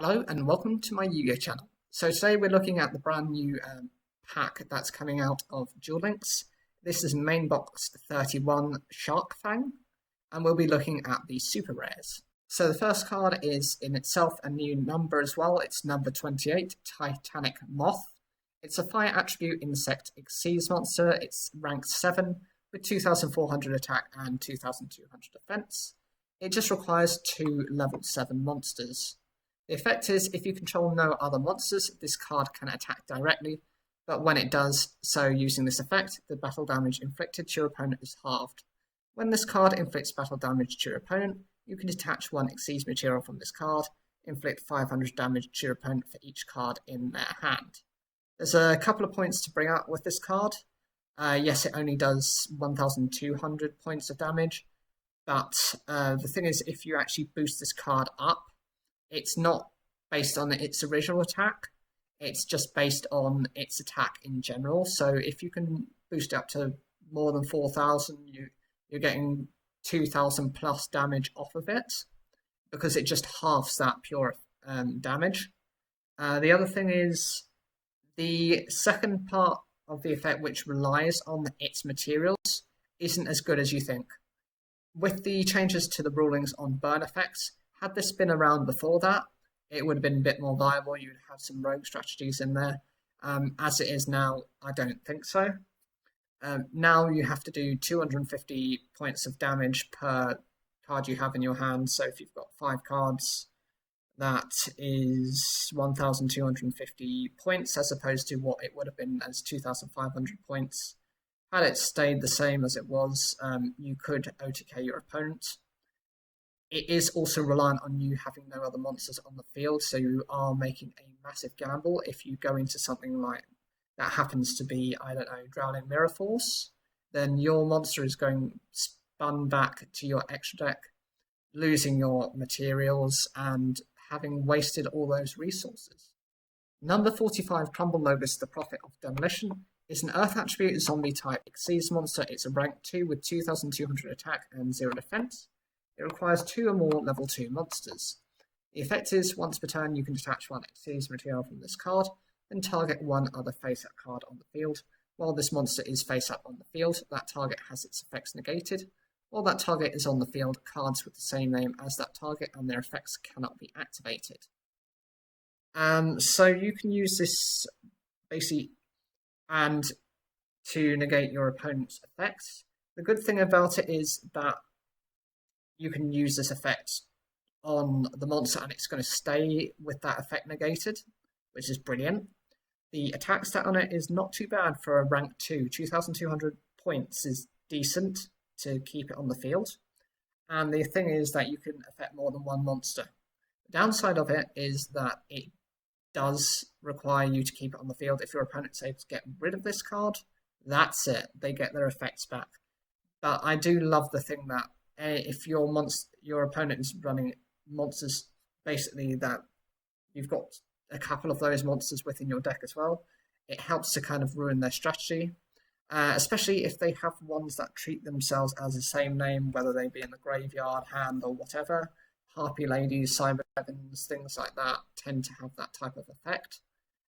Hello and welcome to my Yu-Gi-Oh channel. So today we're looking at the brand new pack that's coming out of Duel Links. This is main box 31 Shark FANG, and we'll be looking at the super rares. So the first card is in itself a new number as well. It's number 28, Titanic Moth. It's a fire attribute insect Xyz monster. It's rank 7 with 2400 attack and 2200 defense. It just requires 2 level 7 monsters. The effect is, if you control no other monsters, this card can attack directly, but when it does so using this effect, the battle damage inflicted to your opponent is halved. When this card inflicts battle damage to your opponent, you can detach 1 Xyz material from this card, inflict 500 damage to your opponent for each card in their hand. There's a couple of points to bring out with this card. Yes, it only does 1200 points of damage, but the thing is, if you actually boost this card up, it's not based on its original attack, it's just based on its attack in general. So if you can boost it up to more than 4000, you're getting 2000 plus damage off of it, because it just halves that pure damage. The other thing is, the second part of the effect, which relies on its materials, isn't as good as you think. With the changes to the rulings on burn effects, had this been around before that, it would have been a bit more viable. You'd have some rogue strategies in there. As it is now, I don't think so. Now you have to do 250 points of damage per card you have in your hand. So if you've got 5 cards, that is 1250 points, as opposed to what it would have been as 2500 points. Had it stayed the same as it was, you could OTK your opponent. It is also reliant on you having no other monsters on the field, so you are making a massive gamble if you go into something like that happens to be, I don't know, Drowning Mirror Force. Then your monster is going spun back to your extra deck, losing your materials and having wasted all those resources. Number 45, Crumble Mode, the Prophet of Demolition, is an Earth attribute zombie type Xyz monster. It's a rank 2 with 2200 attack and 0 defense. It requires 2 or more level 2 monsters. The effect is, once per turn you can detach 1 Xyz material from this card, then target 1 other face-up card on the field. While this monster is face-up on the field, that target has its effects negated. While that target is on the field, cards with the same name as that target and their effects cannot be activated. So you can use this basically and to negate your opponent's effects. The good thing about it is that you can use this effect on the monster and it's going to stay with that effect negated, which is brilliant. The attack stat on it is not too bad for a rank 2. 2200 points is decent to keep it on the field. And the thing is that you can affect more than 1 monster. The downside of it is that it does require you to keep it on the field. If your opponent's able to get rid of this card, that's it. They get their effects back. But I do love the thing that if your opponent is running monsters, basically that you've got a couple of those monsters within your deck as well, it helps to kind of ruin their strategy, especially if they have ones that treat themselves as the same name, whether they be in the graveyard, hand, or whatever. Harpy Ladies, Cyber Dragons, things like that tend to have that type of effect.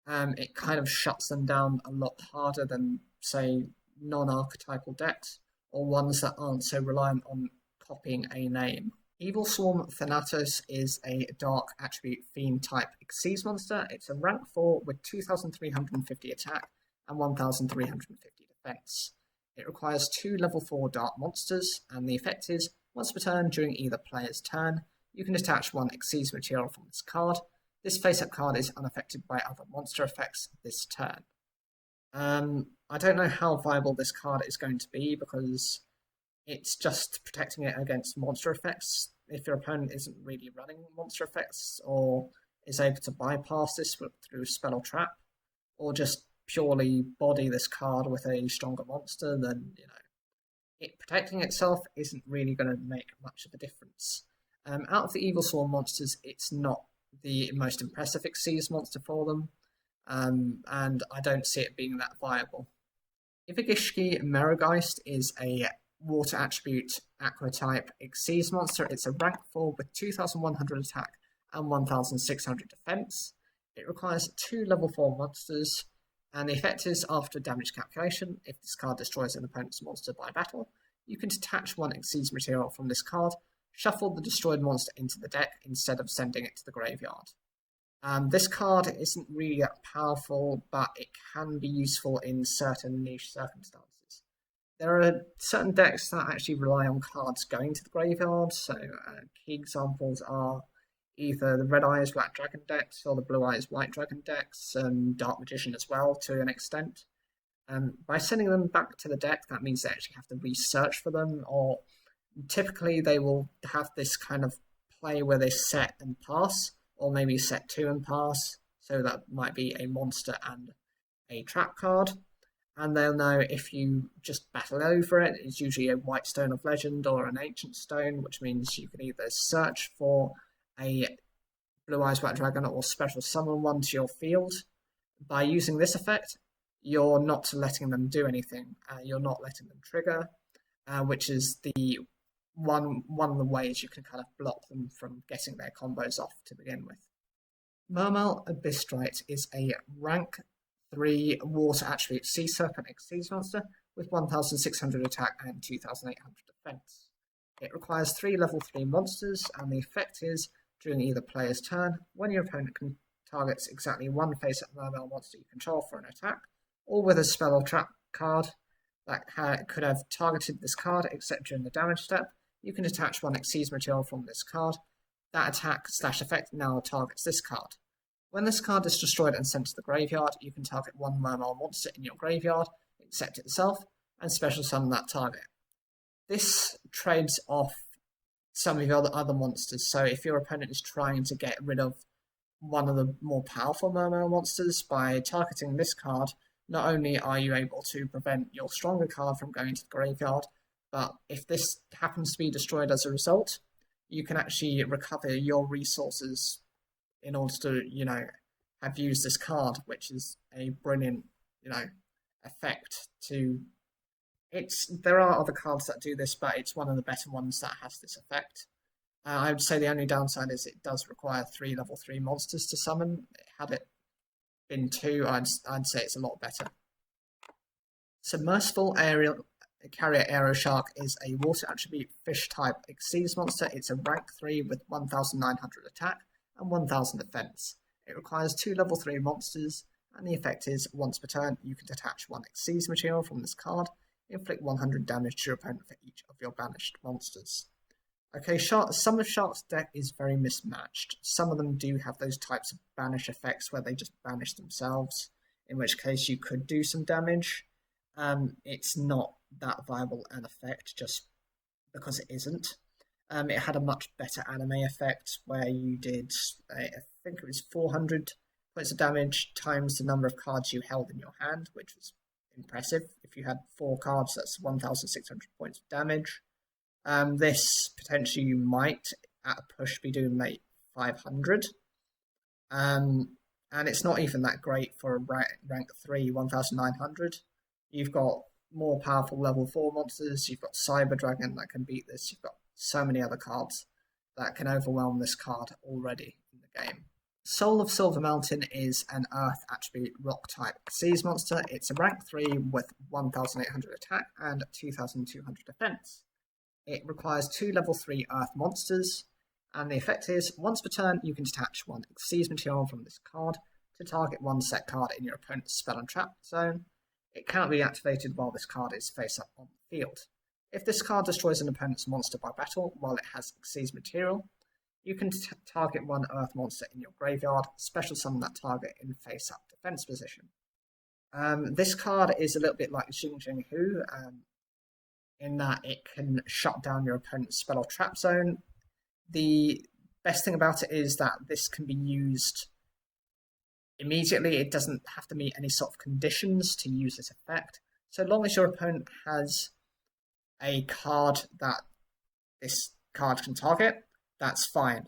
It kind of shuts them down a lot harder than, say, non-archetypal decks, or ones that aren't so reliant on copying a name. Evil Swarm Thanatos is a dark attribute fiend type Xyz monster. It's a rank 4 with 2350 attack and 1350 defense. It requires 2 level 4 dark monsters, and the effect is, once per turn during either player's turn, you can detach 1 Xyz material from this card. This face-up card is unaffected by other monster effects this turn. I don't know how viable this card is going to be, because it's just protecting it against monster effects. If your opponent isn't really running monster effects, or is able to bypass this through spell or trap, or just purely body this card with a stronger monster, then, it protecting itself isn't really going to make much of a difference. Out of the Evil Swarm monsters, it's not the most impressive Xyz monster for them, and I don't see it being that viable. Ibagishki Merogeist is a water attribute aqua type Xyz monster. It's a rank 4 with 2100 attack and 1600 defense. It requires 2 level 4 monsters, and the effect is after damage calculation, if this card destroys an opponent's monster by battle, you can detach 1 Exceeds material from this card, shuffle the destroyed monster into the deck instead of sending it to the graveyard. This card isn't really that powerful, but it can be useful in certain niche circumstances. There are certain decks that actually rely on cards going to the graveyard, so key examples are either the Red Eyes Black Dragon decks or the Blue Eyes White Dragon decks, and Dark Magician as well to an extent. By sending them back to the deck, that means they actually have to research for them, or typically they will have this kind of play where they set and pass, or maybe set 2 and pass, so that might be a monster and a trap card, and they'll know if you just battle over it, it's usually a White Stone of Legend or an Ancient Stone, which means you can either search for a Blue Eyes White Dragon or special summon one to your field. By using this effect, you're not letting them do anything, you're not letting them trigger, which is the one of the ways you can kind of block them from getting their combos off to begin with. Mermail Abysstrait is a rank 3 water attribute sea serpent Exceeds monster with 1600 attack and 2800 defense. It requires 3 level 3 monsters, and the effect is during either player's turn, when your opponent targets exactly 1 face-up Mermail monster you control for an attack, or with a spell or trap card that could have targeted this card except during the damage step, you can detach 1 Exceeds material from this card. That attack/effect now targets this card. When this card is destroyed and sent to the graveyard, you can target 1 Mermail monster in your graveyard, except itself, and special summon that target. This trades off some of your other monsters, so if your opponent is trying to get rid of one of the more powerful Mermail monsters by targeting this card, not only are you able to prevent your stronger card from going to the graveyard, but if this happens to be destroyed as a result, you can actually recover your resources in order to, have used this card, which is a brilliant, effect to... There are other cards that do this, but it's one of the better ones that has this effect. I would say the only downside is it does require 3 level 3 monsters to summon. Had it been 2, I'd say it's a lot better. Submersible Carrier Aero Shark is a water attribute fish type Exceeds monster. It's a rank 3 with 1900 attack and 1000 defense. It requires 2 level 3 monsters, and the effect is once per turn you can detach 1 Exceeds material from this card, inflict 100 damage to your opponent for each of your banished monsters. Okay, some of Shark's deck is very mismatched. Some of them do have those types of banish effects where they just banish themselves, in which case you could do some damage. It's not that viable an effect just because it isn't. It had a much better anime effect where you did, I think it was 400 points of damage times the number of cards you held in your hand, which was impressive. If you had 4 cards, that's 1600 points of damage. This potentially you might, at a push, be doing like 500. And it's not even that great for a rank 3, 1900. You've got more powerful level 4 monsters, you've got Cyber Dragon that can beat this, you've got so many other cards that can overwhelm this card already in the game. Soul of Silver Mountain is an Earth attribute rock type Seas monster. It's a rank 3 with 1800 attack and 2200 defense. It requires 2 level 3 Earth monsters, and the effect is, once per turn you can detach 1 Seas material from this card to target 1 set card in your opponent's spell and trap zone. It cannot be activated while this card is face up on the field. If this card destroys an opponent's monster by battle while it has Seas material, you can target 1 Earth monster in your graveyard, special summon that target in face up defense position. This card is a little bit like Xing Jing Hu, in that it can shut down your opponent's spell or trap zone. The best thing about it is that this can be used immediately. It doesn't have to meet any sort of conditions to use this effect. So long as your opponent has a card that this card can target, that's fine.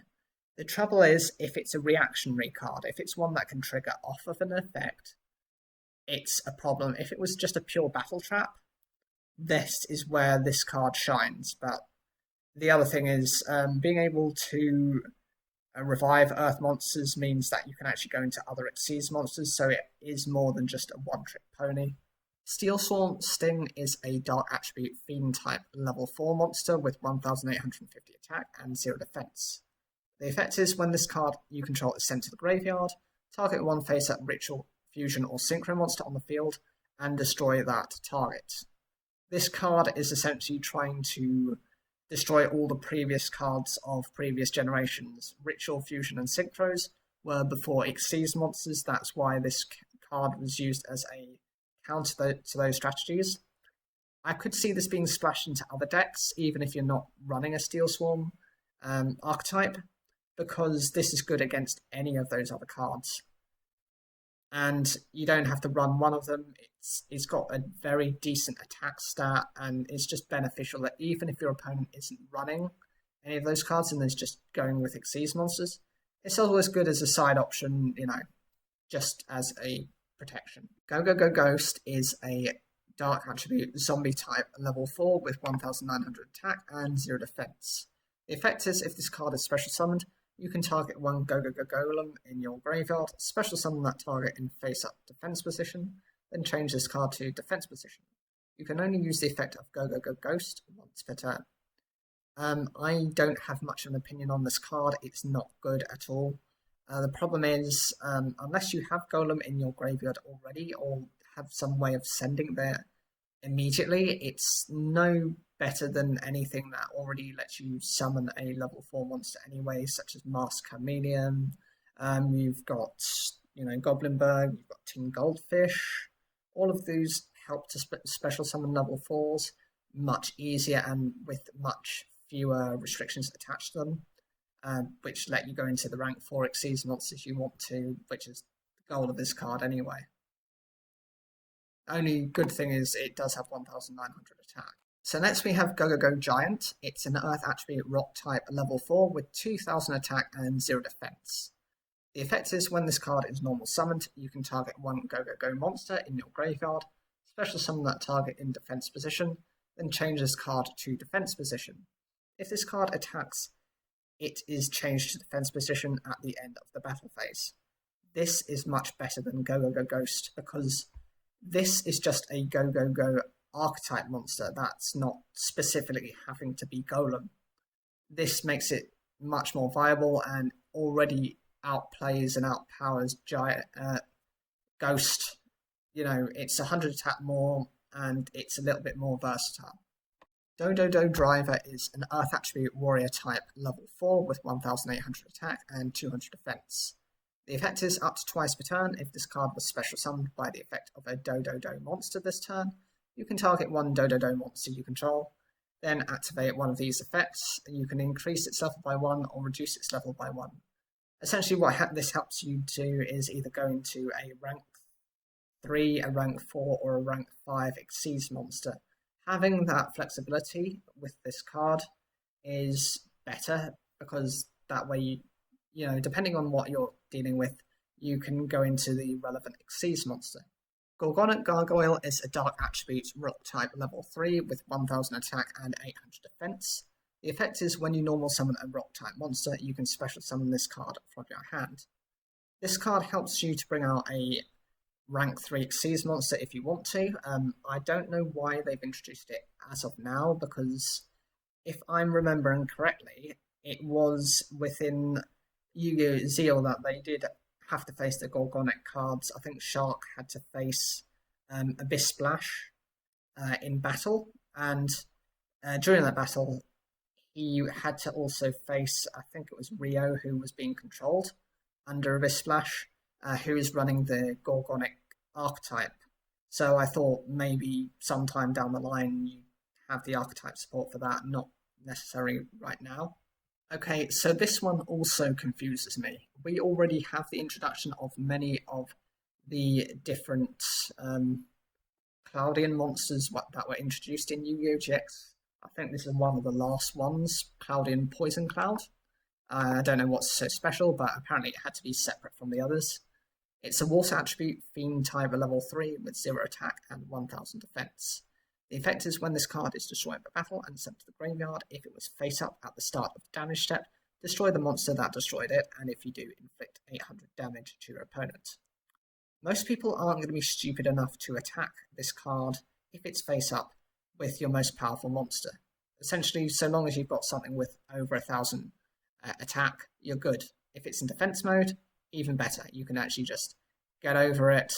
The trouble is if it's a reactionary card, if it's one that can trigger off of an effect, it's a problem. If it was just a pure battle trap, this is where this card shines. But the other thing is being able to Revive Earth monsters means that you can actually go into other Xyz monsters, so it is more than just a one-trick pony. Steel Swarm Sting is a Dark Attribute Fiend type level 4 monster with 1850 attack and 0 defense. The effect is when this card you control is sent to the graveyard, target one face-up Ritual, Fusion or Synchro monster on the field and destroy that target. This card is essentially trying to destroy all the previous cards of previous generations. Ritual, Fusion and Synchros were before Xyz monsters, that's why this card was used as a counter to those strategies. I could see this being splashed into other decks, even if you're not running a Steel Swarm archetype, because this is good against any of those other cards. And you don't have to run one of them. It's got a very decent attack stat, and it's just beneficial that even if your opponent isn't running any of those cards and is just going with Xyz monsters, it's always good as a side option, you know, just as a protection. Go Go Go Ghost is a Dark Attribute Zombie type level 4 with 1900 attack and 0 defense. The effect is if this card is special summoned, you can target one Go Go Go Golem in your graveyard, special summon that target in face-up defense position, then change this card to defense position. You can only use the effect of Go Go Go Ghost once per turn. I don't have much of an opinion on this card. It's not good at all. The problem is, unless you have Golem in your graveyard already or have some way of sending there immediately, it's no better than anything that already lets you summon a level 4 monster anyway, such as Masked Chameleon. You've got, you know, Goblinberg, you've got Tin Goldfish. All of these help to special summon level 4s much easier and with much fewer restrictions attached to them, which let you go into the rank 4 Xyz monsters you want to, which is the goal of this card anyway. Only good thing is it does have 1900 attack. So next we have Go Go Go Giant. It's an Earth Attribute Rock type level 4 with 2000 attack and 0 defense. The effect is when this card is normal summoned, you can target one Go Go Go monster in your graveyard, special summon that target in defense position, then change this card to defense position. If this card attacks, it is changed to defense position at the end of the battle phase. This is much better than Go Go Go Ghost because this is just a Go Go Go archetype monster that's not specifically having to be Golem. This makes it much more viable and already outplays and outpowers Ghost. You know, it's 100 attack more and it's a little bit more versatile. Dodo Driver is an Earth Attribute Warrior type level 4 with 1800 attack and 200 defense. The effect is up to twice per turn. If this card was special summoned by the effect of a Dodo monster this turn, you can target one Dodo monster you control, then activate one of these effects, and you can increase its level by 1 or reduce its level by 1. Essentially what this helps you do is either go into a rank 3, a rank 4 or a rank 5 Xyz monster. Having that flexibility with this card is better because that way, you know, depending on what you're dealing with, you can go into the relevant Xyz monster. Gorgonic Gargoyle is a Dark Attribute Rock type level 3 with 1000 attack and 800 defense. The effect is when you normal summon a Rock type monster, you can special summon this card from your hand. This card helps you to bring out a rank 3 Xyz monster if you want to. I don't know why they've introduced it as of now, because if I'm remembering correctly, it was within Yu-Gi-Oh! that they did have to face the Gorgonic cards. I think Shark had to face Abysstrait in battle, and during that battle he had to also face, I think it was Rio, who was being controlled under Abysstrait, who is running the Gorgonic archetype. So I thought maybe sometime down the line you have the archetype support for that, not necessarily right now. Okay, so this one also confuses me. We already have the introduction of many of the different Cloudian monsters that were introduced in Yu-Gi-Oh! GX. I think this is one of the last ones, Cloudian Poison Cloud. I don't know what's so special, but apparently it had to be separate from the others. It's a Water Attribute Fiend type level 3 with 0 attack and 1000 defense. The effect is when this card is destroyed by battle and sent to the graveyard, if it was face up at the start of the damage step, destroy the monster that destroyed it, and if you do, inflict 800 damage to your opponent. Most people aren't going to be stupid enough to attack this card if it's face up with your most powerful monster. Essentially, so long as you've got something with over 1,000 attack, you're good. If it's in defense mode, even better. You can actually just get over it,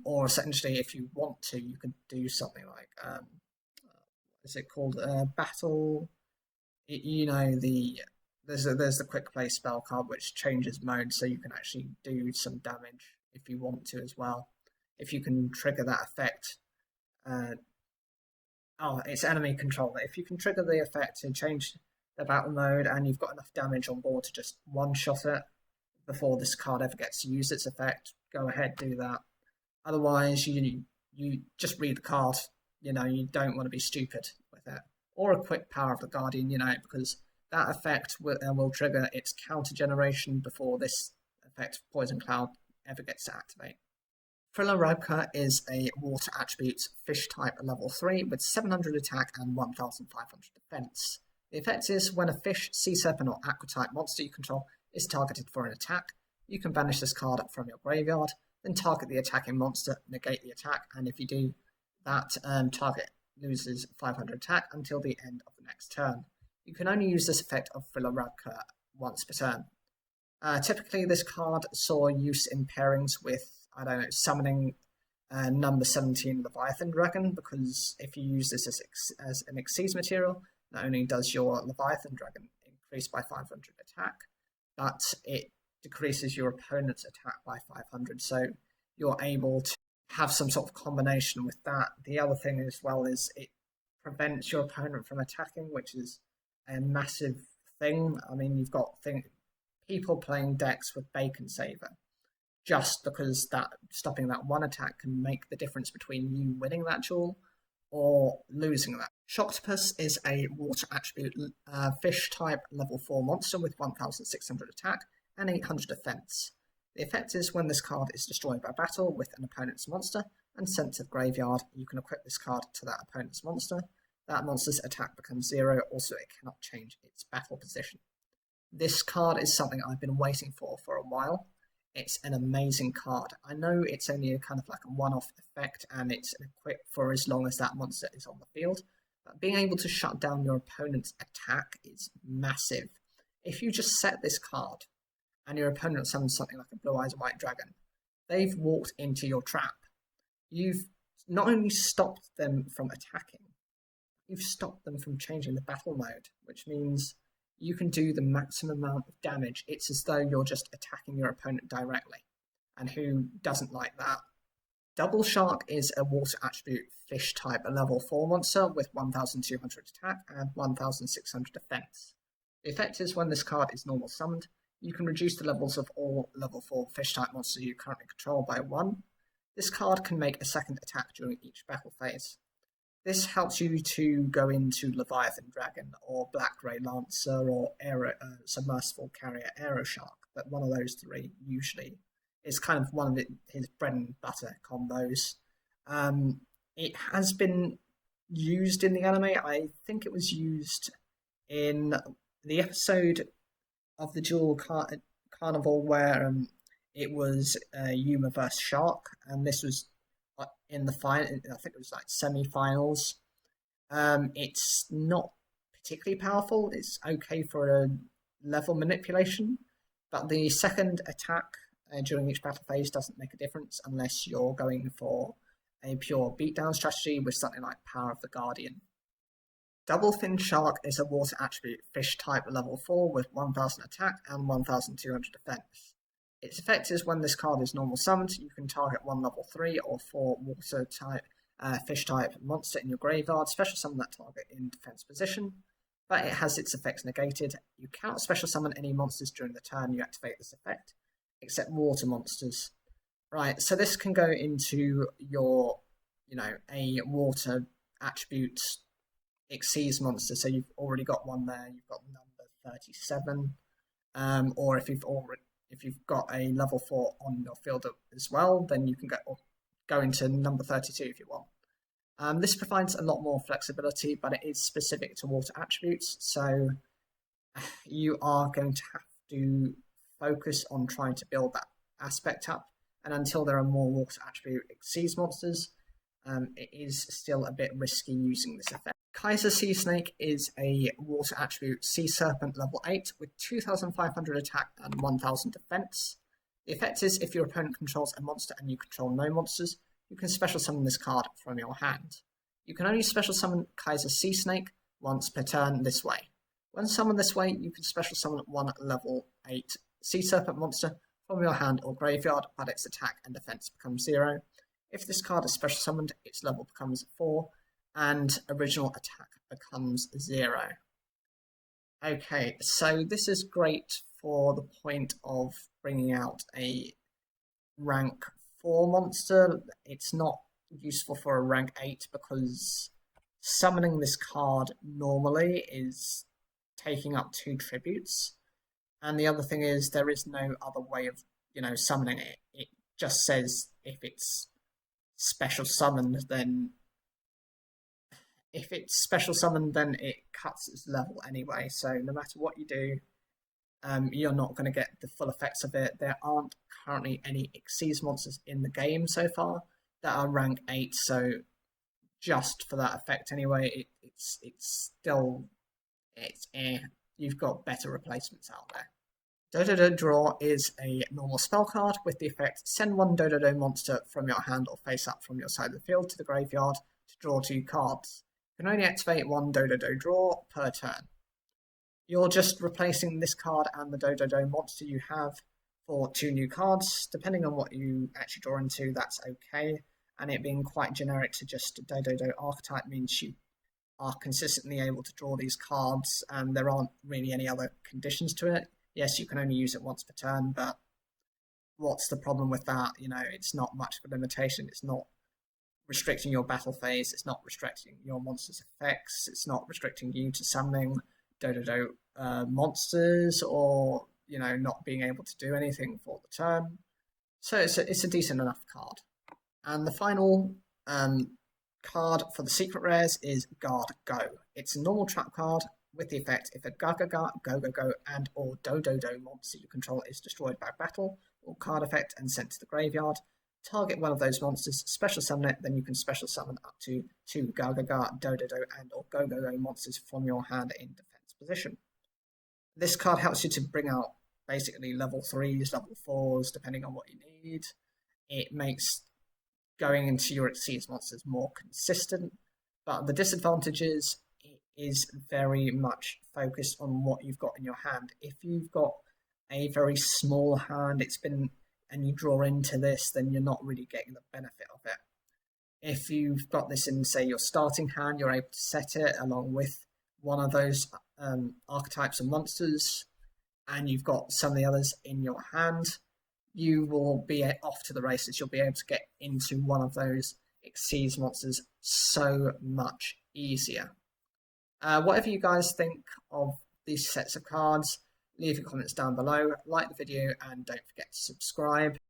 or essentially, if you want to, you can do something like, what is it called? Battle. There's the quick play spell card which changes mode, so you can actually do some damage if you want to as well. If you can trigger that effect. It's enemy control. If you can trigger the effect to change the battle mode and you've got enough damage on board to just one-shot it before this card ever gets to use its effect, go ahead, do that. Otherwise, you just read the card. You don't want to be stupid with it. Or a quick power of the Guardian, because that effect will trigger its counter generation before this effect, Poison Cloud, ever gets to activate. Friloroka is a water attribute fish type level 3 with 700 attack and 1500 defense. The effect is when a fish, sea serpent, or aqua type monster you control is targeted for an attack, you can banish this card from your graveyard, then target the attacking monster, negate the attack, and if you do, that target loses 500 attack until the end of the next turn. You can only use this effect of Friloroka once per turn. Typically, this card saw use in pairings with, summoning number 17 Leviathan Dragon, because if you use this as an Xyz material, not only does your Leviathan Dragon increase by 500 attack, but it decreases your opponent's attack by 500, so you're able to have some sort of combination with that. The other thing as well is it prevents your opponent from attacking, which is a massive thing. I mean, you've got people playing decks with Bacon Saver, just because stopping that one attack can make the difference between you winning that duel or losing that. Octopus is a water attribute fish type level 4 monster with 1600 attack and 800 defense. The effect is when this card is destroyed by battle with an opponent's monster and sent to the graveyard, you can equip this card to that opponent's monster. That monster's attack becomes 0, also it cannot change its battle position. This card is something I've been waiting for a while. It's an amazing card. I know it's only a kind of like a one-off effect and it's equipped for as long as that monster is on the field, but being able to shut down your opponent's attack is massive. If you just set this card and your opponent summons something like a Blue Eyes White Dragon, they've walked into your trap. You've not only stopped them from attacking, you've stopped them from changing the battle mode, which means you can do the maximum amount of damage. It's as though you're just attacking your opponent directly. And who doesn't like that? Double Shark is a water attribute fish type level 4 monster with 1200 attack and 1600 defense. The effect is when this card is normal summoned, you can reduce the levels of all level 4 fish type monsters you currently control by 1. This card can make a second attack during each battle phase. This helps you to go into Leviathan Dragon or Black Ray Lancer or Submersible Carrier Aeroshark, but one of those three usually is kind of one of his bread and butter combos. It has been used in the anime. I think it was used in the episode of the Duel Carnival where it was Yuma vs Shark, and this was in the final. I think it was like semi-finals. It's not particularly powerful. It's okay for a level manipulation, but the second attack during each battle phase doesn't make a difference unless you're going for a pure beatdown strategy with something like Power of the Guardian. Double Fin Shark is a water attribute fish type level 4 with 1000 attack and 1200 defense. Its effect is when this card is normal summoned, you can target one level 3 or 4 water type fish type monster in your graveyard, special summon that target in defense position, but it has its effects negated. You cannot special summon any monsters during the turn you activate this effect, except water monsters. Right, so this can go into your, a water attribute Xyz monster, so you've already got one there, you've got number 37, or if you've got a level 4 on your field as well, then you can go into number 32 if you want. This provides a lot more flexibility, but it is specific to water attributes, so you are going to have to focus on trying to build that aspect up, and until there are more water attribute Xyz monsters, it is still a bit risky using this effect. Kaiser Sea Snake is a water attribute Sea Serpent level 8 with 2500 attack and 1000 defense. The effect is if your opponent controls a monster and you control no monsters, you can special summon this card from your hand. You can only special summon Kaiser Sea Snake once per turn this way. When summoned this way, you can special summon one level 8 Sea Serpent monster from your hand or graveyard, but its attack and defense becomes 0. If this card is special summoned, its level becomes 4, and original attack becomes 0. Okay, so this is great for the point of bringing out a rank 4 monster. It's not useful for a rank 8 because summoning this card normally is taking up 2 tributes. And the other thing is there is no other way of, summoning it. It just says if it's special summoned, then it cuts its level anyway. So no matter what you do, you're not going to get the full effects of it. There aren't currently any Xyz monsters in the game so far that are rank 8, so just for that effect anyway, you've got better replacements out there. Dodo Draw is a normal spell card with the effect send one Dodo monster from your hand or face up from your side of the field to the graveyard to draw 2 cards. You can only activate one Dodo Draw per turn. You're just replacing this card and the Dodo monster you have for 2 new cards. Depending on what you actually draw into, that's okay. And it being quite generic to just Dodo archetype means you are consistently able to draw these cards, and there aren't really any other conditions to it. Yes, you can only use it once per turn, but what's the problem with that? It's not much of a limitation. It's not restricting your battle phase. It's not restricting your monster's effects. It's not restricting you to summoning Dodo monsters or, not being able to do anything for the turn. So it's a decent enough card. And the final card for the secret rares is Guard Go. It's a normal trap card with the effect if a Gaga, Go, and or Dodo monster you control is destroyed by battle or card effect and sent to the graveyard, target one of those monsters, special summon it, then you can special summon up to 2 Gaga, Dodo, and or Go monsters from your hand in defense position. This card helps you to bring out basically level 3s, level 4s, depending on what you need. It makes going into your Xyz monsters more consistent, but the disadvantage is it is very much focused on what you've got in your hand. If you've got a very small hand, and you draw into this, then you're not really getting the benefit of it. If you've got this in, say, your starting hand, you're able to set it along with one of those archetypes of monsters, and you've got some of the others in your hand, you will be off to the races. You'll be able to get into one of those Xyz monsters so much easier. Whatever you guys think of these sets of cards, leave your comments down below, like the video, and don't forget to subscribe.